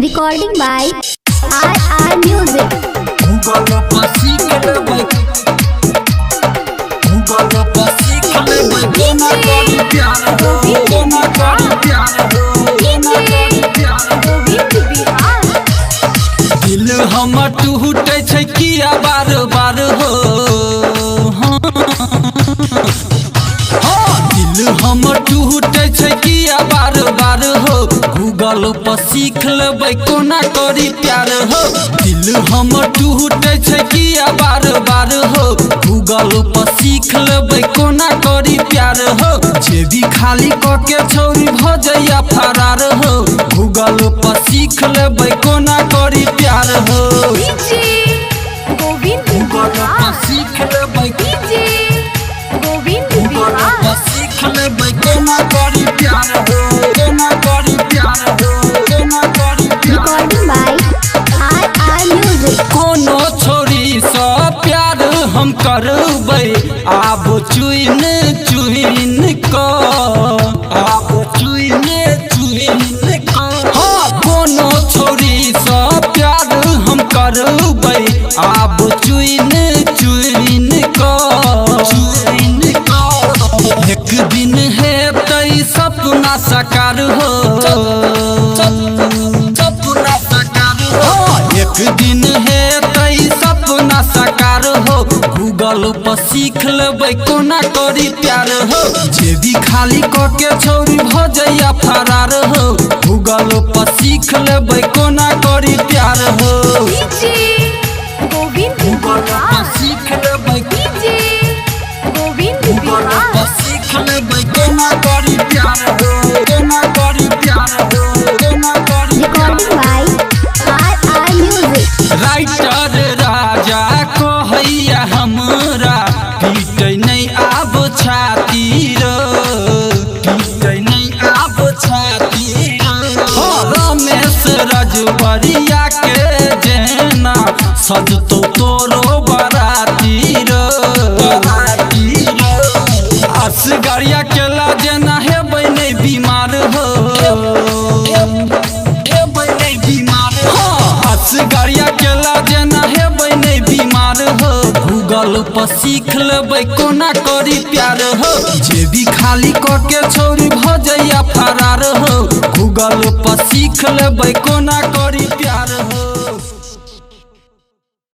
Recording by RR Music. दिल हमर टूटे छै किया बार बार हो दिल हमर टूटे छै किया बार बार हो गूगल पर सीख लेबै कोना करी प्यार हो दिल हमर टूटे छै किया बार बार हो गूगल पर सीख लेबै कोना करी प्यार हो जे भी खाली क के छौरी भ जइया फरार हो गूगल पर सीख लेबै कोना करी प्यार हो गूगल पर सीख लेबै सीख लेबै कोना करी प्यार हो कोना करी प्यार हो कोना करी Recording by RR Music. कोनो छोरी सँ प्यार हम करबै आब चुइन चुइन क आब चुइन चुइन क कोनो छोरी सँ प्यार हम करबै आब चुइन चुइन क चुइन क एक दिन हेतै सपना साकार हो सपना साकार हो एक दिन हेतै सपना साकार हो गूगल पर सीख लेबै कोना करी प्यार हो जे भी खाली क के छौरी भ जइया फरार हो गूगल पर सीख लेबै कोना करी प्यार हो गूगल पर सीख लेबै गूगल पर सीख लेबै कोना करी प्यार हो कोना करी प्यार हो कोना करी Recording by RR Music. Writer Raja Kanhaiya हमरा पीटै नहीं आब छाती रो पीटै नहीं आब छाती रो रमेश रजबरिया के जेना सजतो तोरो बराती रो असगरिया केला जेना हेबै नहीं बीमार हो हेबै नहीं बीमार हो असगरिया केला जेना हेबै नहीं बीमार हो गूगल पर सीख लेबै कोना करी प्यार हो जे भी खाली क के छौरी भ जइया फरार हो गूगल पर सीख लेबै कोना करी प्यार हो।